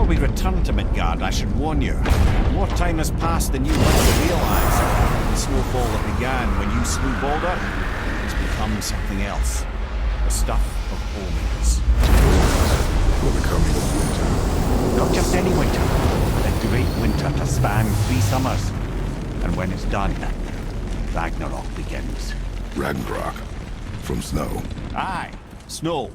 we return to Midgard, I should warn you. More time has passed than you likely realise. The snowfall that began when you slew Balder has become something else. The stuff of omens. For the coming of winter. Not just any winter, but a great winter to span 3 summers. And when it's done, Ragnarok begins. Ragnarok. From snow. Aye, snow.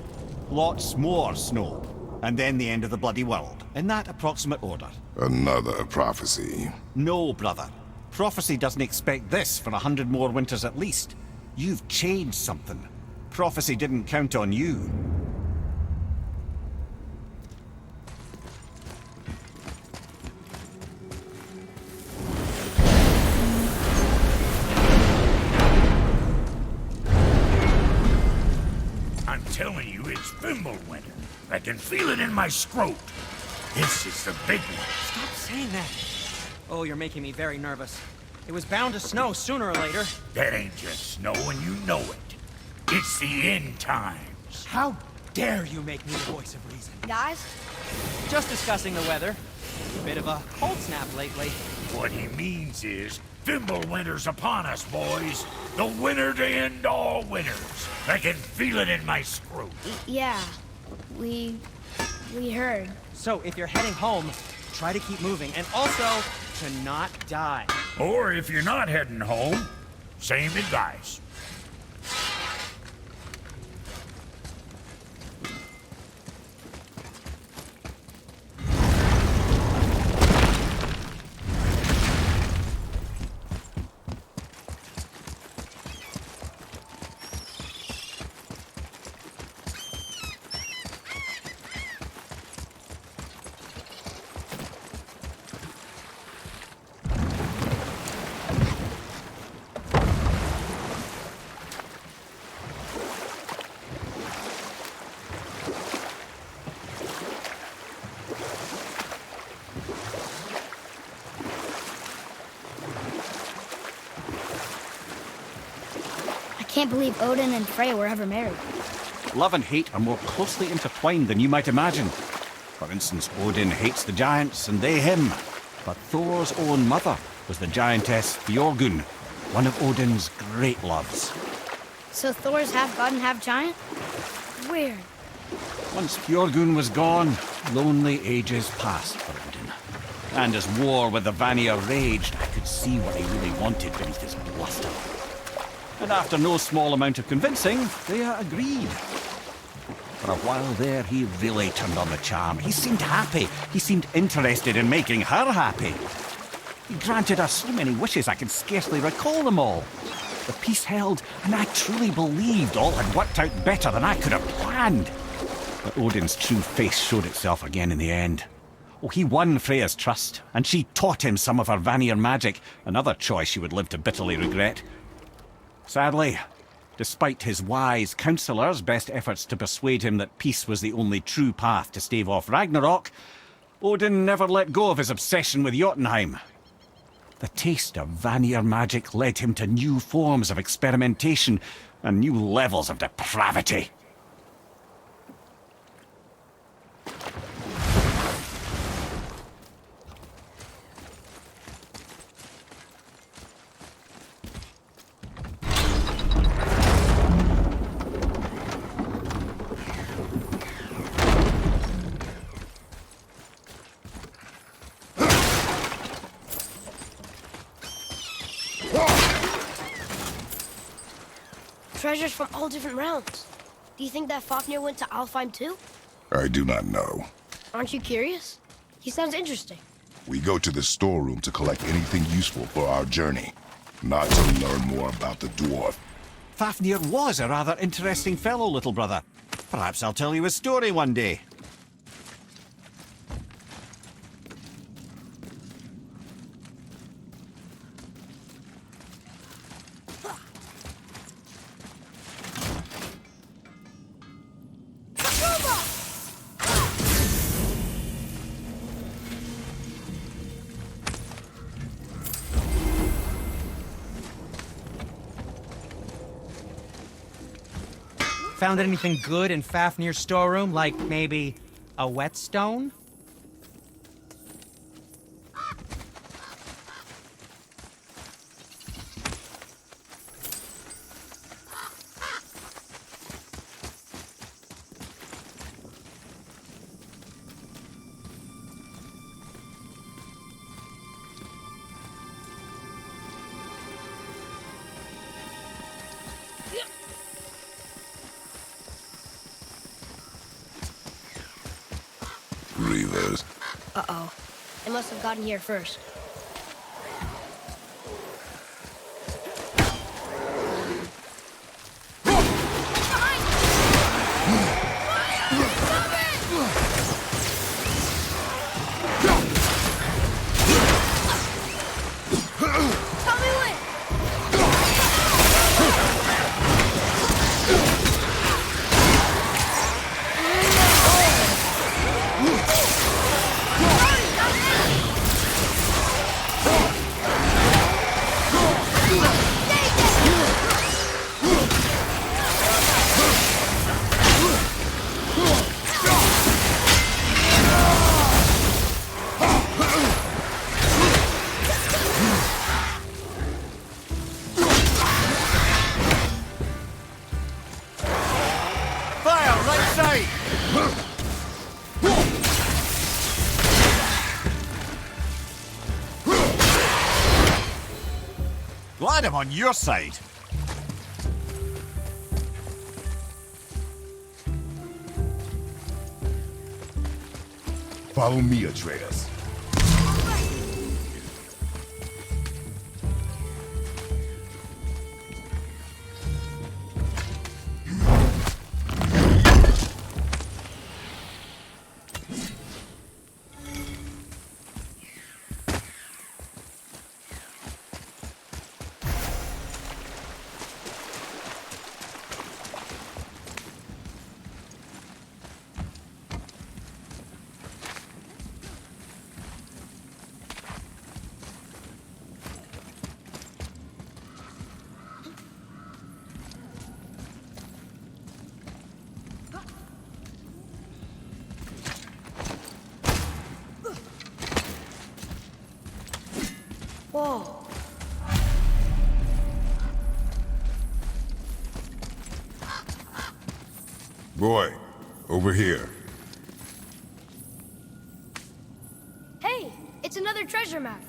Lots more snow. And then the end of the bloody world. In that approximate order. Another prophecy. No, brother. Prophecy doesn't expect this for 100 more winters at least. You've changed something. Prophecy didn't count on you. I'm telling you, it's Fimbulwinter. I can feel it in my scrot. This is the big one. Stop saying that. Oh, you're making me very nervous. It was bound to snow sooner or later. That ain't just snow, and you know it. It's the end times. How dare you make me the voice of reason? Guys, Just discussing the weather. Bit of a cold snap lately. What he means is, Fimbulwinter's upon us, boys. The winter to end all winters. I can feel it in my scrot. yeah, we heard. So if you're heading home, try to keep moving, and also to not die. Or if you're not heading home, same advice. I can't believe Odin and Freya were ever married. Love and hate are more closely intertwined than you might imagine. For instance, Odin hates the giants and they him. But Thor's own mother was the giantess Fjorgun, one of Odin's great loves. So Thor's half god and half giant? Weird. Once Fjorgun was gone, lonely ages passed for Odin. And as war with the Vanir raged, I could see what he really wanted beneath his bluster. And after no small amount of convincing, Freya agreed. For a while there, he really turned on the charm. He seemed happy. He seemed interested in making her happy. He granted her so many wishes I could scarcely recall them all. The peace held, and I truly believed all had worked out better than I could have planned. But Odin's true face showed itself again in the end. Oh, he won Freya's trust, and she taught him some of her Vanir magic, another choice she would live to bitterly regret. Sadly, despite his wise counsellors' best efforts to persuade him that peace was the only true path to stave off Ragnarok, Odin never let go of his obsession with Jotunheim. The taste of Vanir magic led him to new forms of experimentation and new levels of depravity. Treasures from all different realms. Do you think that Fafnir went to Alfheim too? I do not know. Aren't you curious? He sounds interesting. We go to the storeroom to collect anything useful for our journey, not to learn more about the dwarf. Fafnir was a rather interesting fellow, little brother. Perhaps I'll tell you his story one day. Found anything good in Fafnir's storeroom, like maybe a whetstone? Reavers. Uh-oh. They must have gotten here first. Tell me when! Fire, right side! Glad I'm on your side. Follow me, Atreus. Whoa. Boy, over here. Hey, it's another treasure map.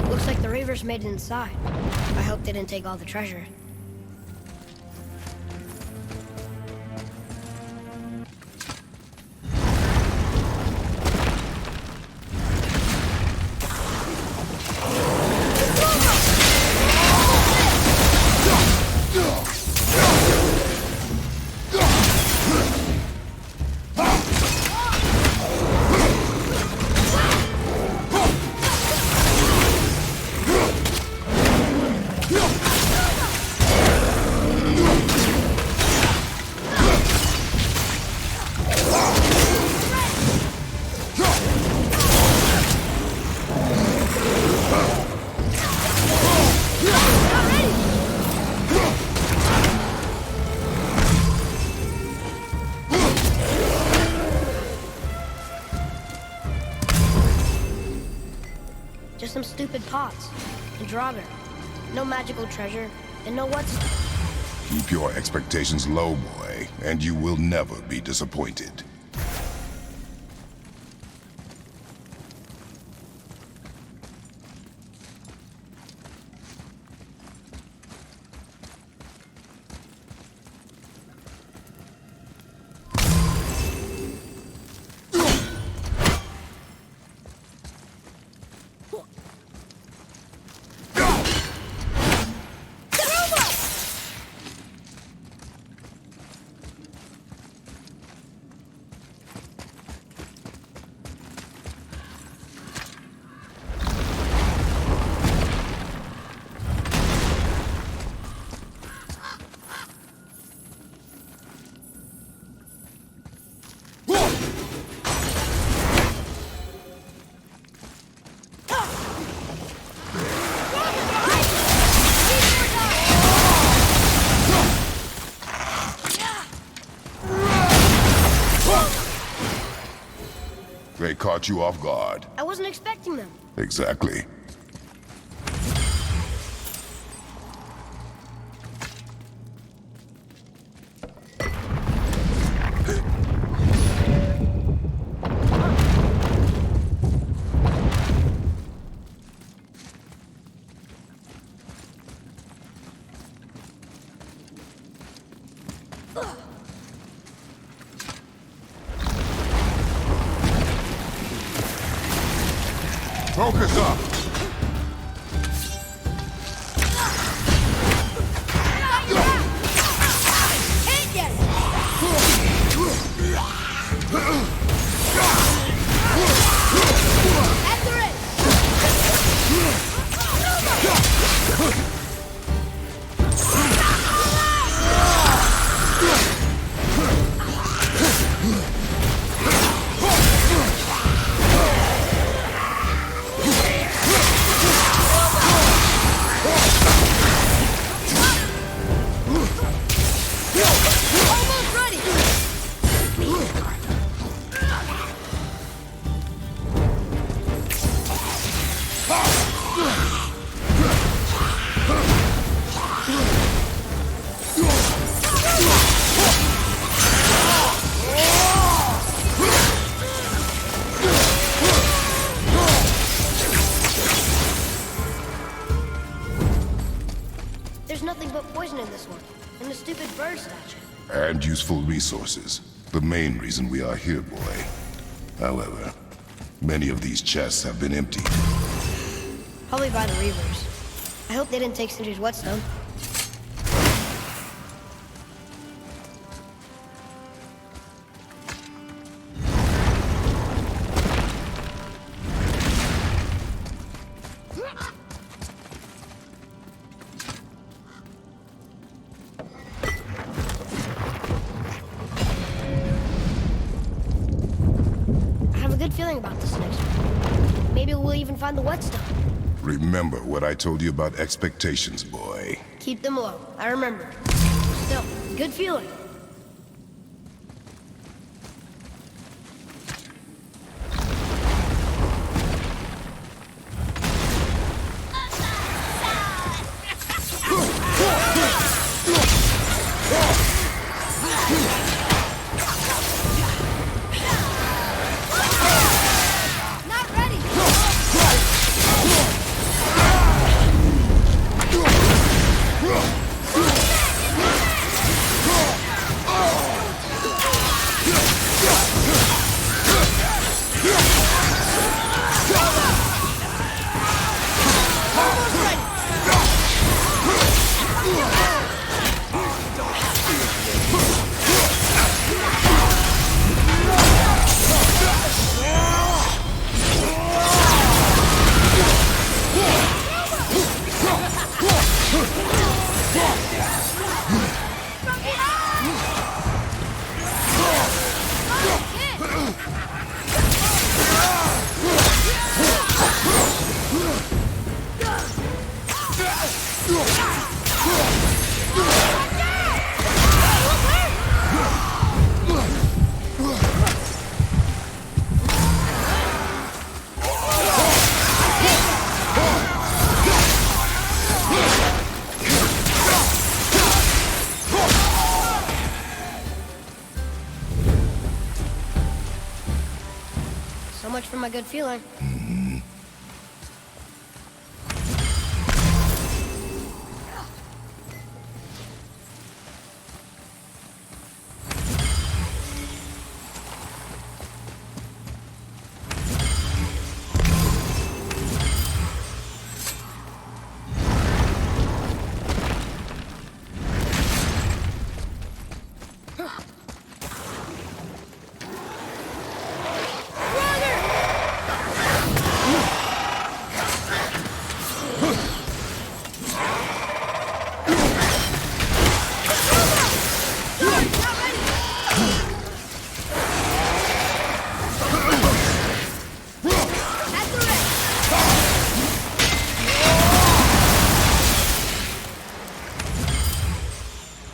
Looks like the Reavers made it inside. I hope they didn't take all the treasure. Just some stupid pots and Draugr. No magical treasure, and no what's... Keep your expectations low, boy, and you will never be disappointed. They caught you off guard. I wasn't expecting them. Exactly. Focus up! There's nothing but poison in this one, and the stupid bird statue. And useful resources. The main reason we are here, boy. However, many of these chests have been emptied. Probably by the Reavers. I hope they didn't take Sindri's whetstone. I have a good feeling about this next one. Maybe we'll even find the whetstone. Remember what I told you about expectations, boy. Keep them low. I remember. Still, good feeling. Not ready. So much for my good feeling.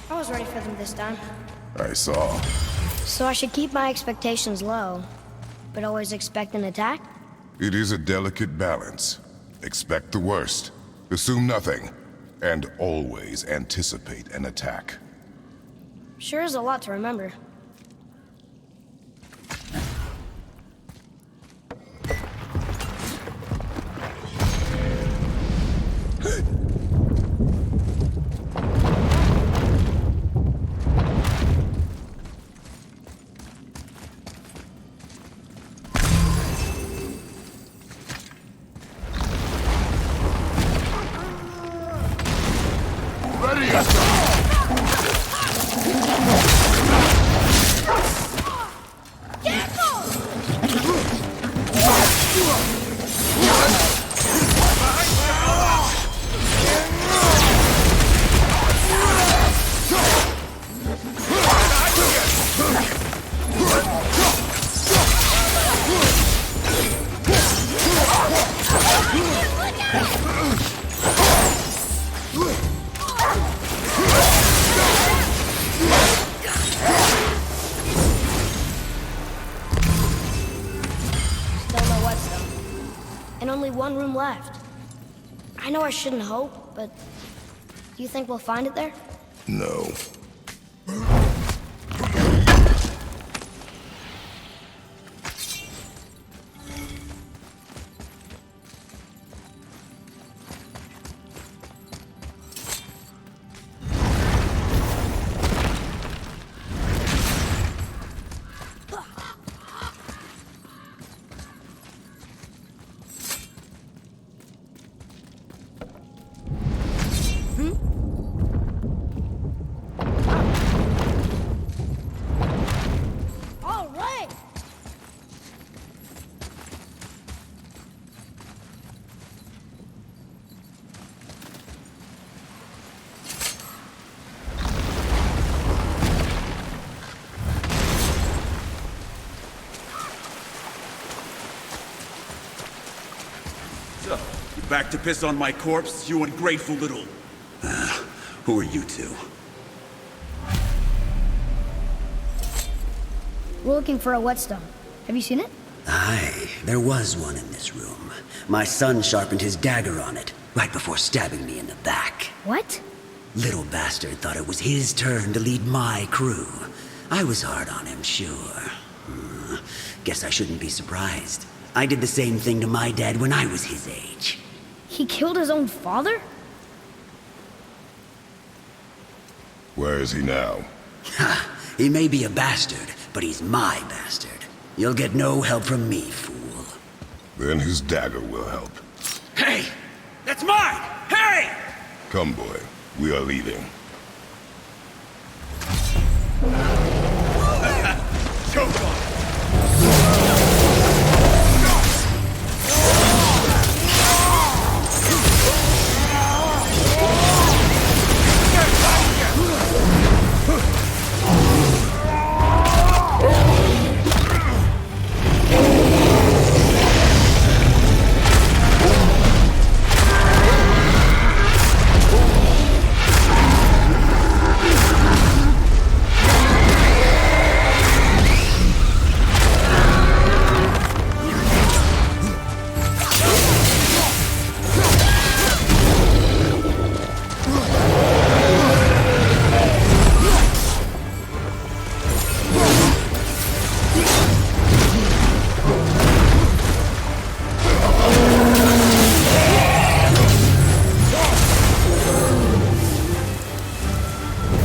I was ready for them this time. I saw. So I should keep my expectations low, but always expect an attack? It is a delicate balance. Expect the worst, assume nothing, and always anticipate an attack. Sure is a lot to remember. Steady yourself! Still no whetstone. And only one room left. I know I shouldn't hope, but do you think we'll find it there? No. All right! So, you back to piss on my corpse, you ungrateful little... who are you two? We're looking for a whetstone. Have you seen it? Aye, there was one in this room. My son sharpened his dagger on it, right before stabbing me in the back. What? Little bastard thought it was his turn to lead my crew. I was hard on him, sure. Guess I shouldn't be surprised. I did the same thing to my dad when I was his age. He killed his own father? Where is he now? Ha! He may be a bastard, but he's my bastard. You'll get no help from me, fool. Then his dagger will help. Hey! That's mine! Hey! Come, boy. We are leaving. Choke on it!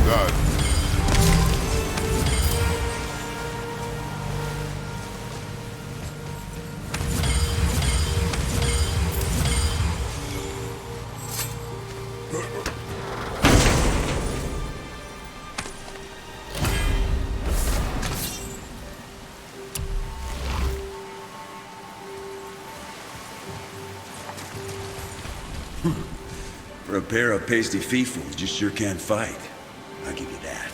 God. For a pair of pasty feet-fools, you sure can't fight. I'll give you that.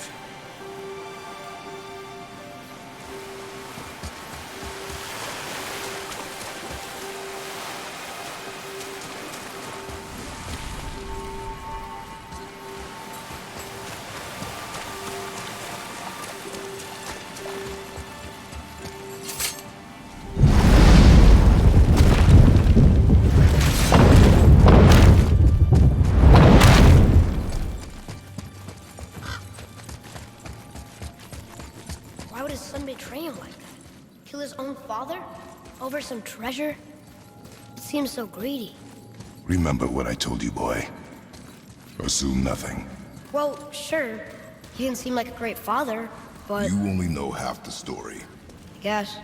Why would his son betray him like that? Kill his own father? Over some treasure? It seems so greedy. Remember what I told you, boy. Assume nothing. Well, sure. He didn't seem like a great father, but You only know half the story. I guess.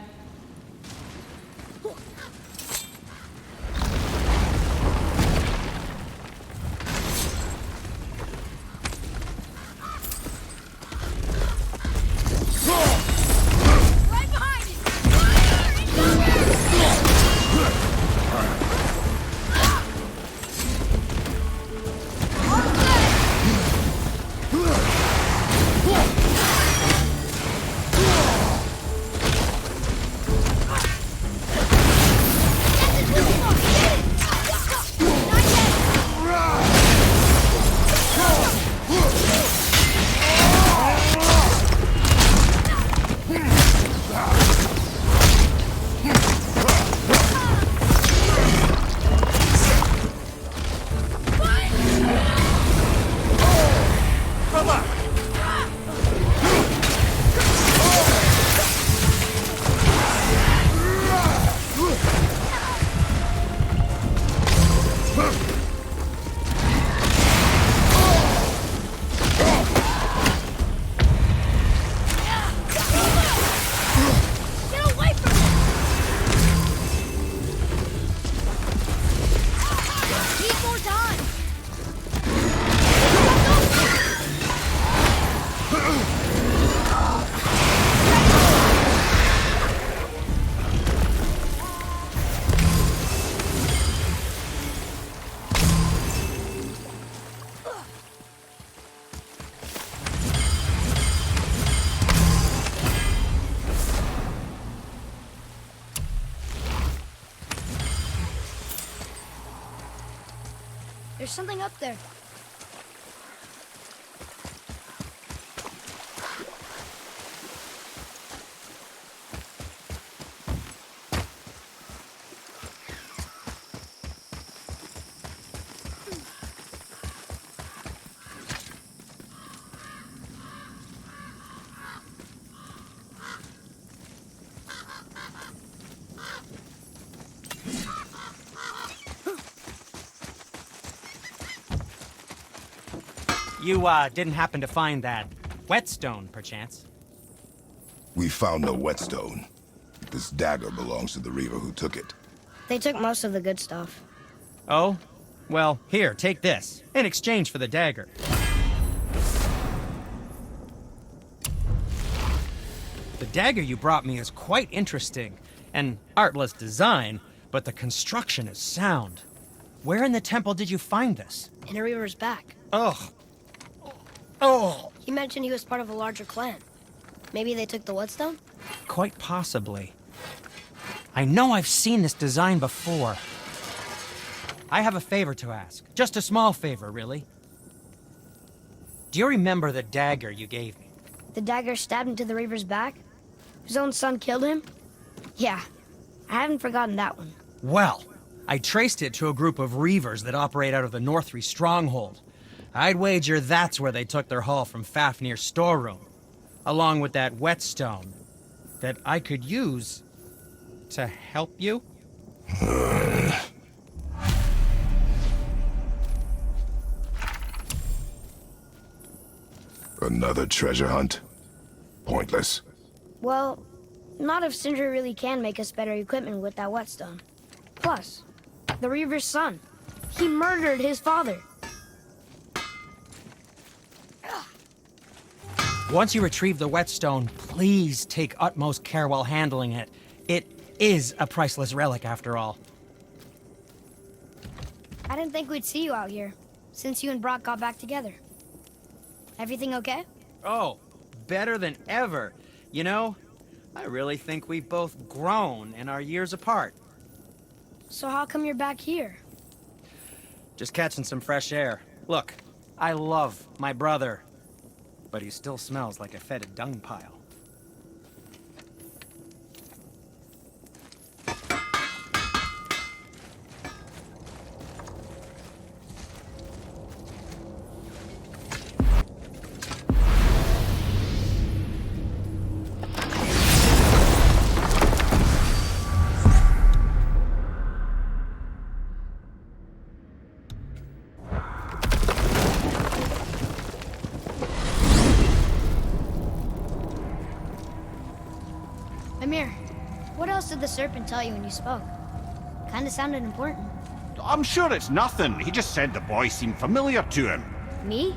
something up there. You, didn't happen to find that whetstone, perchance? We found no whetstone. This dagger belongs to the Reaver who took it. They took most of the good stuff. Oh? Well, here, take this, in exchange for the dagger. The dagger you brought me is quite interesting. An artless design, but the construction is sound. Where in the temple did you find this? In a Reaver's back. Ugh. Oh! He mentioned he was part of a larger clan. Maybe they took the whetstone? Quite possibly. I know I've seen this design before. I have a favor to ask. Just a small favor, really. Do you remember the dagger you gave me? The dagger stabbed into the Reaver's back? His own son killed him? Yeah, I haven't forgotten that one. Well, I traced it to a group of Reavers that operate out of the Northry stronghold. I'd wager that's where they took their haul from Fafnir's storeroom, along with that whetstone that I could use to help you. Another treasure hunt? Pointless. Well, not if Sindri really can make us better equipment with that whetstone. Plus, the Reaver's son. He murdered his father. Once you retrieve the whetstone, please take utmost care while handling it. It is a priceless relic, after all. I didn't think we'd see you out here, since you and Brock got back together. Everything okay? Oh, better than ever. You know, I really think we've both grown in our years apart. So how come you're back here? Just catching some fresh air. Look, I love my brother, but he still smells like a fetid dung pile. Amir, what else did the serpent tell you when you spoke? Kinda sounded important. I'm sure it's nothing. He just said the boy seemed familiar to him. Me?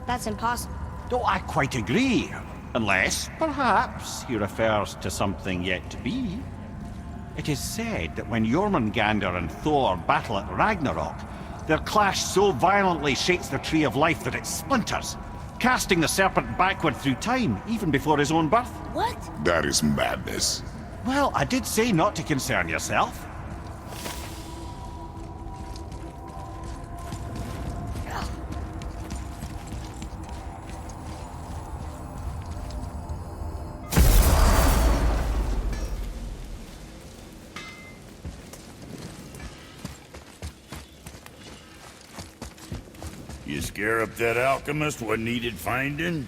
That's impossible. Oh, I quite agree. Unless, perhaps, he refers to something yet to be. It is said that when Jormungandr and Thor battle at Ragnarok, their clash so violently shakes the Tree of Life that it splinters, casting the serpent backward through time, even before his own birth. What? That is madness. Well, I did say not to concern yourself. You scare up that alchemist what needed finding?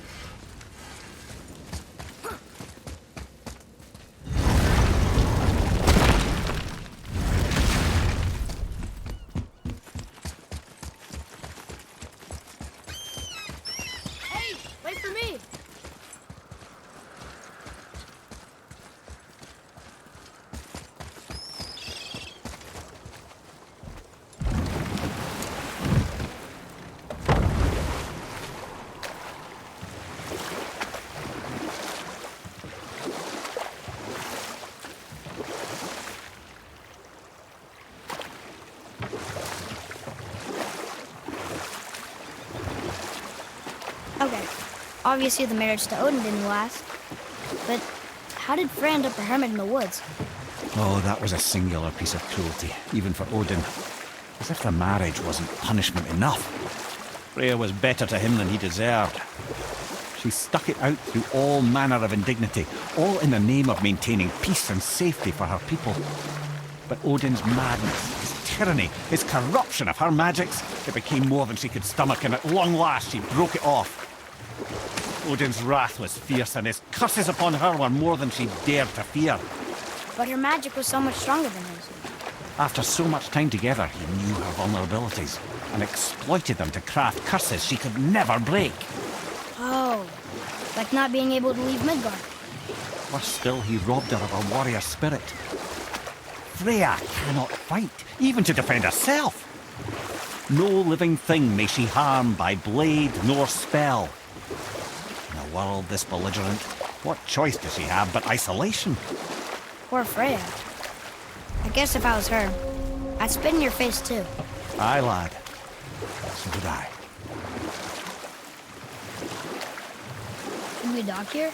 Hey, wait for me! Okay, obviously the marriage to Odin didn't last. But how did Frey end up a hermit in the woods? Oh, that was a singular piece of cruelty, even for Odin. As if the marriage wasn't punishment enough. Freya was better to him than he deserved. She stuck it out through all manner of indignity, all in the name of maintaining peace and safety for her people. But Odin's madness, his tyranny, his corruption of her magics, it became more than she could stomach, and at long last she broke it off. Odin's wrath was fierce, and his curses upon her were more than she dared to fear. But her magic was so much stronger than his. After so much time together, he knew her vulnerabilities, and exploited them to craft curses she could never break. Oh, like not being able to leave Midgard. Worse still, he robbed her of her warrior spirit. Freya cannot fight, even to defend herself. No living thing may she harm by blade nor spell. In a world this belligerent, what choice does she have but isolation? Poor Freya. I guess if I was her, I'd spit in your face too. Aye, lad. So would I. Should we dock here?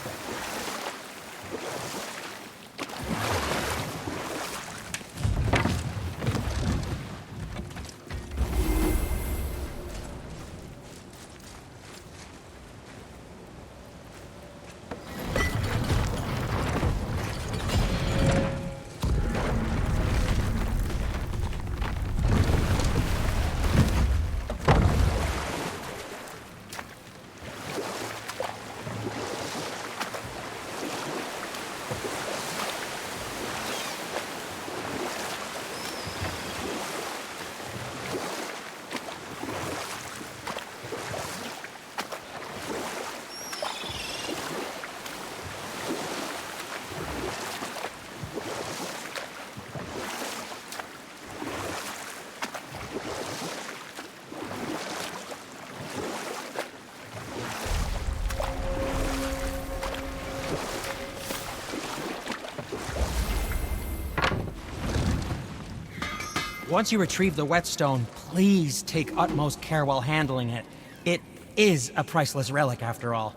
Once you retrieve the whetstone, please take utmost care while handling it. It is a priceless relic, after all.